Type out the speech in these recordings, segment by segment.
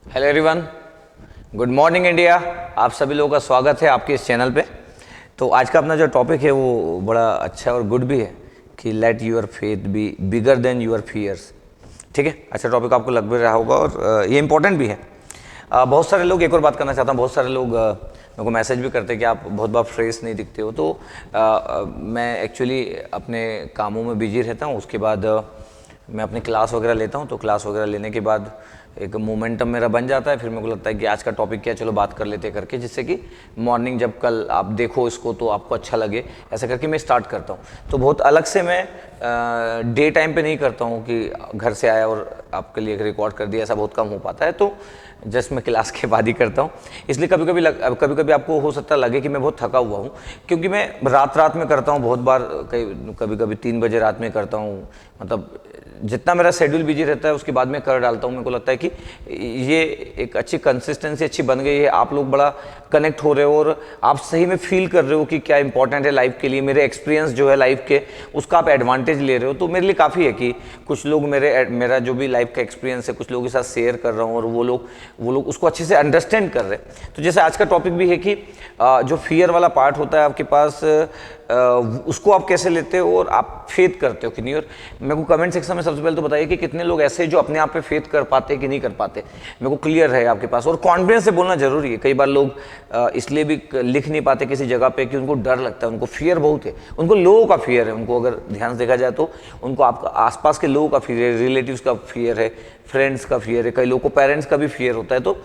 Hello everyone, good morning India. आप सभी लोगों का स्वागत है आपके इस चैनल पे। तो आज का अपना जो टॉपिक है वो बड़ा अच्छा और गुड भी है कि let your faith be bigger than your fears. ठीक है, अच्छा टॉपिक आपको लग भी रहा होगा और ये इंपॉर्टेंट भी है। बहुत सारे लोग, एक और बात करना चाहता हूँ, बहुत सारे लोग मेरे को मैसेज भी करते हैं कि आप बहुत बार फ्रेश नहीं दिखते हो। तो मैं एक्चुअली अपने कामों में बिजी रहता हूँ, उसके बाद मैं अपनी क्लास वगैरह लेता हूँ। तो क्लास वगैरह लेने के बाद एक मोमेंटम मेरा बन जाता है, फिर मेरे को लगता है कि आज का टॉपिक क्या है, चलो बात कर लेते करके, जिससे कि मॉर्निंग जब कल आप देखो इसको तो आपको अच्छा लगे, ऐसा करके मैं स्टार्ट करता हूँ। तो बहुत अलग से मैं डे टाइम पे नहीं करता हूँ कि घर से आया और आपके लिए एक रिकॉर्ड कर दिया, ऐसा बहुत कम हो पाता है। तो जस्ट मैं क्लास के बाद ही करता हूँ। इसलिए कभी कभी आपको हो सकता लगे कि मैं बहुत थका हुआ हूँ, क्योंकि मैं रात में करता हूँ बहुत बार, कभी कभी 3 बजे रात में करता हूँ। मतलब जितना मेरा शेड्यूल बिजी रहता है उसके बाद में कर डालता हूँ। मेरे को लगता है कि ये एक अच्छी कंसिस्टेंसी अच्छी बन गई है। आप लोग बड़ा कनेक्ट हो रहे हो और आप सही में फील कर रहे हो कि क्या इंपॉर्टेंट है लाइफ के लिए। मेरे एक्सपीरियंस जो है लाइफ के, उसका आप एडवांटेज ले रहे हो। तो मेरे लिए काफ़ी है कि कुछ लोग मेरा जो भी लाइफ का एक्सपीरियंस है कुछ लोगों के साथ शेयर कर रहा हूँ और वो लोग उसको अच्छे से अंडरस्टैंड कर रहे हैं। तो जैसे आज का टॉपिक भी है कि जो फियर वाला पार्ट होता है आपके पास, उसको आप कैसे लेते हो और आप फेथ करते हो कि नहीं। और मेरे को कमेंट सेक्शन में सबसे पहले तो बताइए कि कितने लोग ऐसे जो अपने आप पे फेथ कर पाते कि नहीं कर पाते। मेरे को क्लियर है आपके पास, और कॉन्फिडेंस से बोलना जरूरी है। कई बार लोग इसलिए भी लिख नहीं पाते किसी जगह पे कि उनको डर लगता है, उनको फियर बहुत है, उनको लोगों का फियर है। उनको अगर ध्यान से देखा जाए तो उनको आपका आसपास के लोगों का फियर है, रिलेटिव्स का फियर है, फ्रेंड्स का फियर है, कई लोगों को पेरेंट्स का भी फियर होता है। तो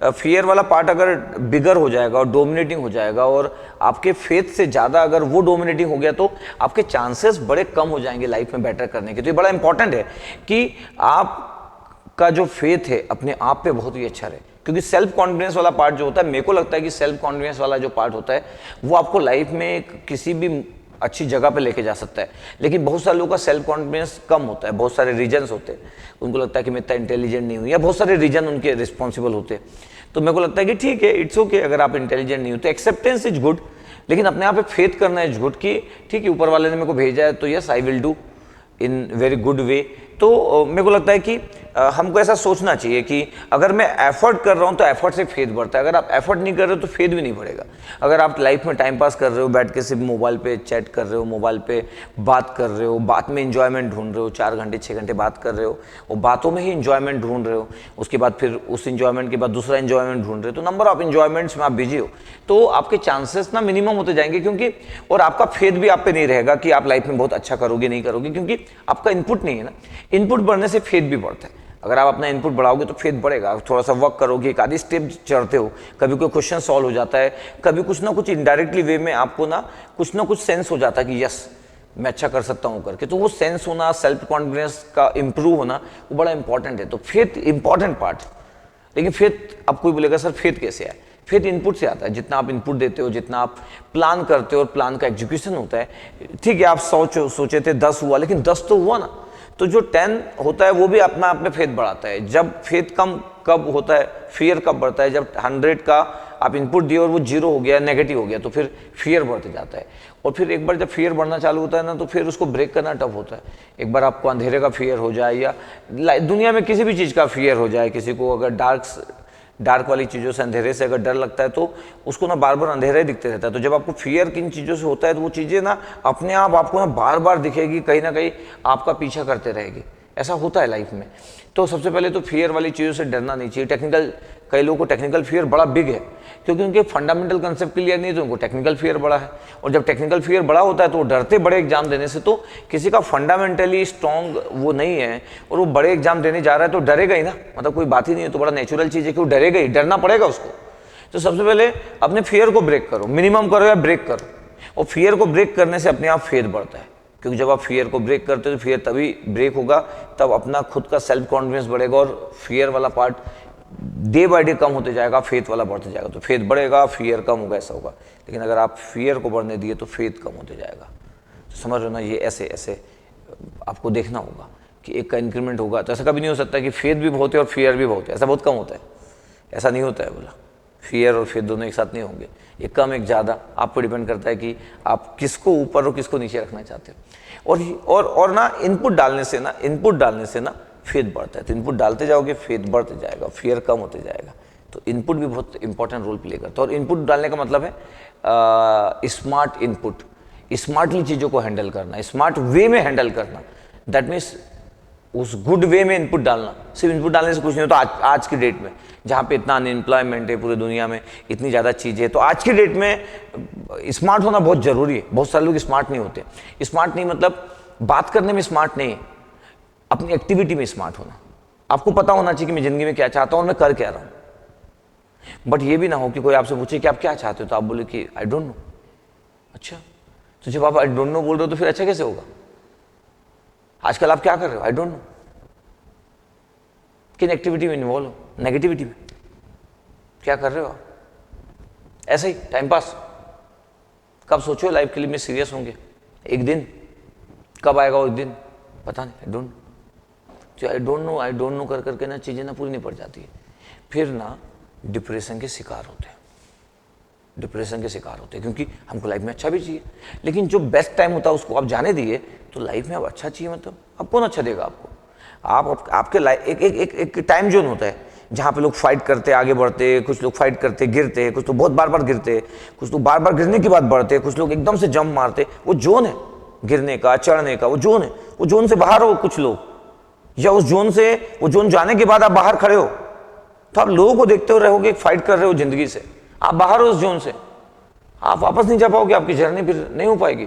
फियर वाला पार्ट अगर बिगर हो जाएगा और डोमिनेटिंग हो जाएगा और आपके फेथ से ज़्यादा अगर वो डोमिनेटिंग हो गया तो आपके चांसेस बड़े कम हो जाएंगे लाइफ में बेटर करने के। तो ये बड़ा इंपॉर्टेंट है कि आपका जो फेथ है अपने आप पे बहुत ही अच्छा रहे, क्योंकि सेल्फ कॉन्फिडेंस वाला पार्ट जो होता है, मेरे को लगता है कि सेल्फ कॉन्फिडेंस वाला जो पार्ट होता है वो आपको लाइफ में किसी भी अच्छी जगह पे लेके जा सकता है। लेकिन बहुत सारे लोगों का सेल्फ कॉन्फिडेंस कम होता है, बहुत सारे रीजंस होते हैं। उनको लगता है कि मैं इतना इंटेलिजेंट नहीं हूँ, या बहुत सारे रीजन उनके रिस्पॉन्सिबल होते हैं। तो मेरे को लगता है कि ठीक है, इट्स ओके अगर आप इंटेलिजेंट नहीं हो तो एक्सेप्टेंस इज गुड, लेकिन अपने आप पे फेथ करना इज गुड कि ठीक है ऊपर वाले ने मेरे को भेजा है तो yes I will do in very good way. तो मेरे को लगता है कि हमको ऐसा सोचना चाहिए कि अगर मैं एफर्ट कर रहा हूं तो एफर्ट से फेथ बढ़ता है। अगर आप एफर्ट नहीं कर रहे हो तो फेथ भी नहीं बढ़ेगा। अगर आप लाइफ में टाइम पास कर रहे हो, बैठ के सिर्फ मोबाइल पे चैट कर रहे हो, मोबाइल पे बात कर रहे हो, बात में इंजॉयमेंट ढूंढ रहे हो, 4 घंटे 6 घंटे बात कर रहे हो और बातों में ही इंजॉयमेंट ढूंढ रहे हो, उसके बाद फिर उस इंजॉयमेंट के बाद दूसरा इंजॉयमेंट ढूंढ रहे हो, तो नंबर ऑफ इंजॉयमेंट्स में आप बिजी हो, तो आपके चांसेस ना मिनिमम होते जाएंगे। क्योंकि और आपका फेथ भी आप पे नहीं रहेगा कि आप लाइफ में बहुत अच्छा करोगे नहीं करोगे, क्योंकि आपका इनपुट नहीं है ना। इनपुट बढ़ने से फेथ भी बढ़ता है। अगर आप अपना इनपुट बढ़ाओगे तो फेथ बढ़ेगा। थोड़ा सा वर्क करोगे, एक आधी स्टेप चढ़ते हो, कभी कोई क्वेश्चन सॉल्व हो जाता है, कभी कुछ ना कुछ इनडायरेक्टली वे में आपको ना कुछ सेंस हो जाता है कि यस मैं अच्छा कर सकता हूँ करके। तो वो सेंस होना, सेल्फ कॉन्फिडेंस का इंप्रूव होना, वो बड़ा इंपॉर्टेंट है। तो फेथ इंपॉर्टेंट पार्ट। लेकिन फेथ, अब कोई बोलेगा सर फेथ कैसे आए? फेथ इनपुट से आता है। जितना आप इनपुट देते हो, जितना आप प्लान करते हो और प्लान का एग्जीक्यूशन होता है। ठीक है, आप सोचे थे 10 हुआ, लेकिन 10 तो हुआ ना। तो जो 10 होता है वो भी अपना आप में फेथ बढ़ाता है। जब फेथ कम कब होता है, फियर कब बढ़ता है? जब 100 का आप इनपुट दिए और वो 0 हो गया, नेगेटिव हो गया, तो फिर फियर बढ़ते जाता है। और फिर एक बार जब फियर बढ़ना चालू होता है ना, तो फिर उसको ब्रेक करना टफ होता है। एक बार आपको अंधेरे का फियर हो जाए या दुनिया में किसी भी चीज़ का फियर हो जाए, किसी को अगर डार्क वाली चीज़ों से, अंधेरे से अगर डर लगता है तो उसको ना बार बार अंधेरा ही दिखते रहता है। तो जब आपको फियर किन चीज़ों से होता है तो वो चीज़ें ना अपने आप आपको ना बार दिखेगी, कहीं ना कहीं आपका पीछा करते रहेगी। ऐसा होता है लाइफ में। तो सबसे पहले तो फियर वाली चीज़ों से डरना नहीं चाहिए। कई लोगों को टेक्निकल फियर बड़ा बिग है, क्योंकि उनके फंडामेंटल कंसेप्ट क्लियर नहीं है, तो उनको टेक्निकल फियर बड़ा है। और जब टेक्निकल फियर बड़ा होता है तो वो डरते बड़े एग्जाम देने से। तो किसी का फंडामेंटली स्ट्रॉन्ग वो नहीं है और वो बड़े एग्जाम देने जा रहा है तो डरेगा ही ना, मतलब कोई बात ही नहीं है। तो बड़ा नेचुरल चीज़ है कि वो डरेगा ही, डरना पड़ेगा उसको। तो सबसे पहले अपने फियर को ब्रेक करो, मिनिमम करो या ब्रेक करो। और फियर को ब्रेक करने से अपने आप फेथ बढ़ता है, क्योंकि जब आप फियर को ब्रेक करते हो तो फियर तभी ब्रेक होगा, तब अपना खुद का सेल्फ कॉन्फिडेंस बढ़ेगा और फियर वाला पार्ट डे बाय डे कम होते जाएगा, फेथ वाला बढ़ते जाएगा। तो फेथ बढ़ेगा, फियर कम होगा, ऐसा होगा। लेकिन अगर आप फियर को बढ़ने दिए तो फेथ कम होते जाएगा। तो समझ रहे हो ना, ये ऐसे ऐसे आपको देखना होगा कि एक का इंक्रीमेंट होगा। तो ऐसा कभी नहीं हो सकता कि फेथ भी बहुत है और फियर भी बहुत है, ऐसा बहुत कम होता है। ऐसा नहीं होता है बोला, फियर और फेथ दोनों एक साथ नहीं होंगे, एक कम एक ज़्यादा। आप पर डिपेंड करता है कि आप किसको ऊपर और किसको नीचे रखना चाहते हो। और ना इनपुट डालने से ना फेथ बढ़ता है। तो इनपुट डालते जाओगे, फेथ बढ़ते जाएगा, फियर कम होते जाएगा। तो इनपुट भी बहुत इंपॉर्टेंट रोल प्ले करता है। और इनपुट डालने का मतलब है स्मार्ट इनपुट, स्मार्टली चीज़ों को हैंडल करना, स्मार्ट वे में हैंडल करना। दैट मीन्स उस गुड वे में इनपुट डालना। सिर्फ इनपुट डालने से कुछ नहीं होता। आज की डेट में जहाँ पे इतना अनएम्प्लॉयमेंट है पूरी दुनिया में, इतनी ज़्यादा चीज़ें है, तो आज की डेट में स्मार्ट होना बहुत ज़रूरी है। बहुत सारे लोग स्मार्ट नहीं होते। स्मार्ट नहीं मतलब बात करने में स्मार्ट नहीं है, अपनी एक्टिविटी में स्मार्ट होना। आपको पता होना चाहिए कि मैं ज़िंदगी में क्या चाहता हूँ और मैं कर क्या रहा हूँ। बट ये भी ना हो कि कोई आपसे पूछे कि आप क्या चाहते हो, तो आप बोले कि आई डोंट नो। अच्छा, तो जब आप आई डोंट नो बोल रहे हो तो फिर अच्छा कैसे होगा? आजकल आप क्या कर रहे हो? I don't know. किन एक्टिविटी में इन्वॉल्व हो? नेगेटिविटी में। क्या कर रहे हो आप? ऐसे ही टाइम पास। कब सोचो लाइफ के लिए में सीरियस होंगे? एक दिन कब आएगा वो एक दिन? पता नहीं। I don't know. तो आई डोंट नो कर करके ना चीज़ें ना पूरी नहीं पड़ जाती है। फिर ना डिप्रेशन के शिकार होते हैं, डिप्रेशन के शिकार होते हैं, क्योंकि हमको लाइफ में अच्छा भी चाहिए, लेकिन जो बेस्ट टाइम होता है उसको आप जाने दिए तो लाइफ में अब अच्छा चाहिए। मतलब अब कौन अच्छा देगा आपको? आपके लाइफ एक टाइम जोन होता है जहाँ पे लोग फाइट करते आगे बढ़ते, कुछ लोग फाइट करते गिरते, कुछ लोग बहुत बार बार गिरते, कुछ लोग बार बार गिरने के बाद बढ़ते, कुछ लोग एकदम से जंप मारते। वो जोन है गिरने का, चढ़ने का, वो जोन है। वो जोन से बाहर हो कुछ लोग, या उस जोन से, वो जोन जाने के बाद आप बाहर खड़े हो तो आप लोगों को देखते हो रहोगे फाइट कर रहे हो जिंदगी से। आप बाहर हो उस जोन से, आप वापस नहीं जा पाओगे, आपकी जर्नी फिर नहीं हो पाएगी।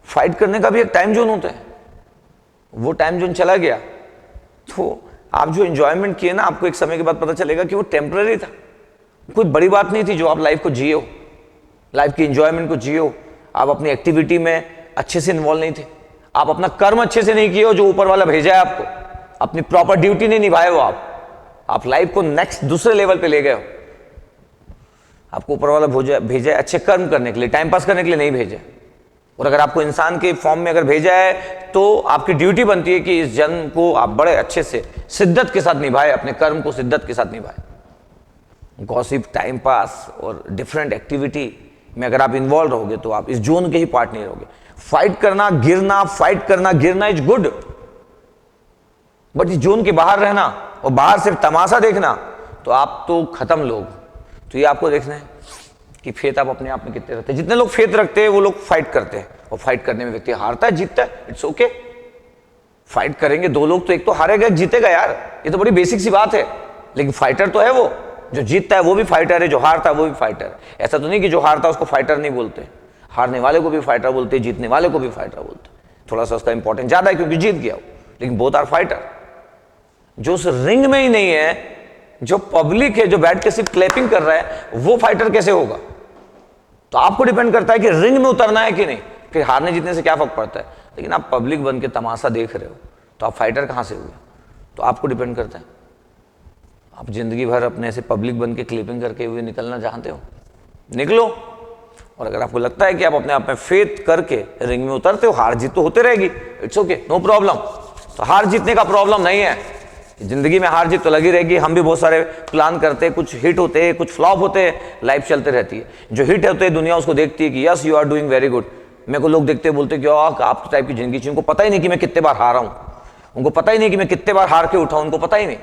फाइट करने का भी एक टाइम जोन होता है। वो टाइम जोन चला गया तो आप जो एंजॉयमेंट किए ना, आपको एक समय के बाद पता चलेगा कि वो टेम्पररी था, कोई बड़ी बात नहीं थी जो आप लाइफ को जिए हो, लाइफ की एंजॉयमेंट को जिए हो। आप अपनी एक्टिविटी में अच्छे से इन्वॉल्व नहीं थे, आप अपना कर्म अच्छे से नहीं किए हो जो ऊपर वाला भेजा है आपको, अपनी प्रॉपर ड्यूटी नहीं निभाए हो। आप लाइफ को नेक्स्ट दूसरे लेवल पे ले गए हो। आपको ऊपर वाला भेजा है अच्छे कर्म करने के लिए, टाइम पास करने के लिए नहीं भेजा। और अगर आपको इंसान के फॉर्म में अगर भेजा है तो आपकी ड्यूटी बनती है कि इस जन्म को आप बड़े अच्छे से शिद्दत के साथ निभाए, अपने कर्म को शिद्दत के साथ निभाए। गॉसिप, टाइम पास और डिफरेंट एक्टिविटी में अगर आप इन्वॉल्व रहोगे तो आप इस जोन के ही पार्ट नहीं रहोगे। फाइट करना गिरना, फाइट करना गिरना इज गुड, बट इस जोन के बाहर रहना और बाहर सिर्फ तमाशा देखना तो आप तो खत्म लोग। तो ये आपको देखना है कि फेथ आप अपने आप में कितने रखते हैं। जितने लोग फेथ रखते हैं वो लोग फाइट करते हैं, और फाइट करने में व्यक्ति हारता है जीतता है, इट्स ओके। फाइट करेंगे दो लोग तो एक तो हारेगा एक जीतेगा यार, ये तो बड़ी बेसिक सी बात है। लेकिन फाइटर तो है वो, जो जीतता है वो भी फाइटर है, जो हारता है वो भी फाइटर है। ऐसा तो नहीं कि जो हारता है उसको फाइटर नहीं बोलते, हारने वाले को भी फाइटर बोलते, जीतने वाले को भी फाइटर बोलते। थोड़ा सा उसका इंपॉर्टेंस ज्यादा है क्योंकि जीत गया वो, लेकिन बोथ आर फाइटर। जो उस रिंग में ही नहीं है, जो पब्लिक है, जो बैठ के सिर्फ क्लैपिंग कर रहा है, वो फाइटर कैसे होगा? तो आपको डिपेंड करता है कि रिंग में उतरना है कि नहीं। फिर हारने जीतने से क्या फर्क पड़ता है, लेकिन आप पब्लिक बन के तमाशा देख रहे हो तो आप फाइटर कहां से हुए? तो आपको डिपेंड करता है। आप जिंदगी भर अपने से पब्लिक बन के क्लिपिंग करके हुए निकलना चाहते हो, निकलो। और अगर आपको लगता है कि आप अपने आप में फेथ करके रिंग में उतरते हो, हार जीत तो होते रहेगी, इट्स ओके, नो प्रॉब्लम। तो हार जीतने का प्रॉब्लम नहीं है, जिंदगी में हार जीत तो लगी रहेगी। हम भी बहुत सारे प्लान करते हैं, कुछ हिट होते हैं, कुछ फ्लॉप होते हैं, लाइफ चलते रहती है। जो हिट होते हैं दुनिया उसको देखती है कि yes you are doing very good. मेरे को लोग देखते बोलते कि आप टाइप की जिंदगी चाहिए। उनको पता ही नहीं कि मैं कितने बार हारा हूं, उनको पता ही नहीं कि मैं कितने बार हार के उठाऊं, उनको पता ही नहीं।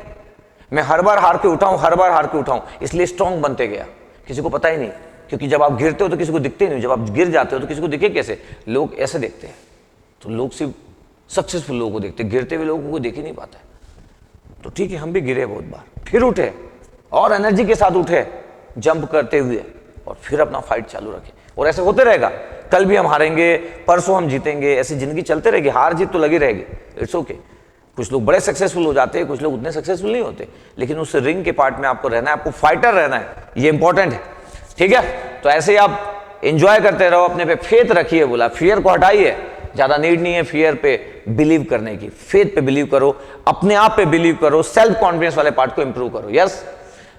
मैं हर बार हार के उठाऊं, हर बार हार के उठाऊं, इसलिए स्ट्रांग बनते गया। किसी को पता ही नहीं, क्योंकि जब आप गिरते हो तो किसी को दिखते नहीं, जब आप गिर जाते हो तो किसी को दिखे कैसे? लोग ऐसे देखते हैं। तो लोग सिर्फ सक्सेसफुल लोगों को देखते, गिरते हुए लोगों को देख ही नहीं पाता है। तो ठीक है, हम भी गिरे बहुत बार, फिर उठे और एनर्जी के साथ उठे, जंप करते हुए, और फिर अपना फाइट चालू रखे। और ऐसे होते रहेगा, कल भी हम हारेंगे, परसों हम जीतेंगे, ऐसी जिंदगी चलते रहेगी। हार जीत तो लगी रहेगी, इट्स ओके। कुछ लोग बड़े सक्सेसफुल हो जाते हैं, कुछ लोग उतने सक्सेसफुल नहीं होते, लेकिन उस रिंग के पार्ट में आपको रहना है, आपको फाइटर रहना है, ये इंपॉर्टेंट है। ठीक है, तो ऐसे ही आप एंजॉय करते रहो, अपने पे फेथ रखिए। बोला फियर को हटाइए, ज्यादा नीड नहीं है फियर पे बिलीव करने की। फेथ पे बिलीव करो, अपने आप पे बिलीव करो, सेल्फ कॉन्फिडेंस वाले पार्ट को इंप्रूव करो। यस,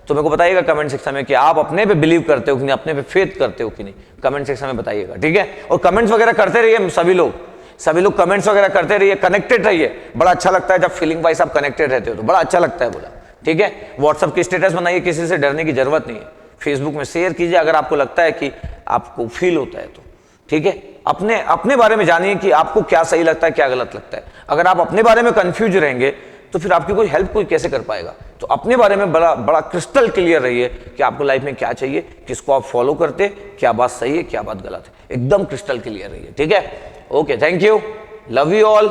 तो मेरे को बताइएगा कमेंट सेक्शन में कि आप अपने पे बिलीव करते हो कि नहीं, अपने पे फेथ करते हो कि नहीं, कमेंट सेक्शन में बताइएगा। ठीक है, और कमेंट्स वगैरह करते रहिए, सभी लोग कमेंट्स वगैरह करते रहिए, कनेक्टेड रहिए। बड़ा अच्छा लगता है जब फीलिंग वाइज आप कनेक्टेड रहते हो, तो बड़ा अच्छा लगता है। बोला ठीक है, व्हाट्सएप की स्टेटस बनाइए, किसी से डरने की जरूरत नहीं है। फेसबुक में शेयर कीजिए अगर आपको लगता है कि आपको फील होता है तो। ठीक है, अपने बारे में जानिए कि आपको क्या सही लगता है, क्या गलत लगता है। अगर आप अपने बारे में कंफ्यूज रहेंगे तो फिर आपकी कोई हेल्प कोई कैसे कर पाएगा। तो अपने बारे में बड़ा बड़ा क्रिस्टल क्लियर रहिए कि आपको लाइफ में क्या चाहिए, किसको आप फॉलो करते, क्या बात सही है क्या बात गलत है, एकदम क्रिस्टल क्लियर रहिए। ठीक है, okay, thank you, love you all.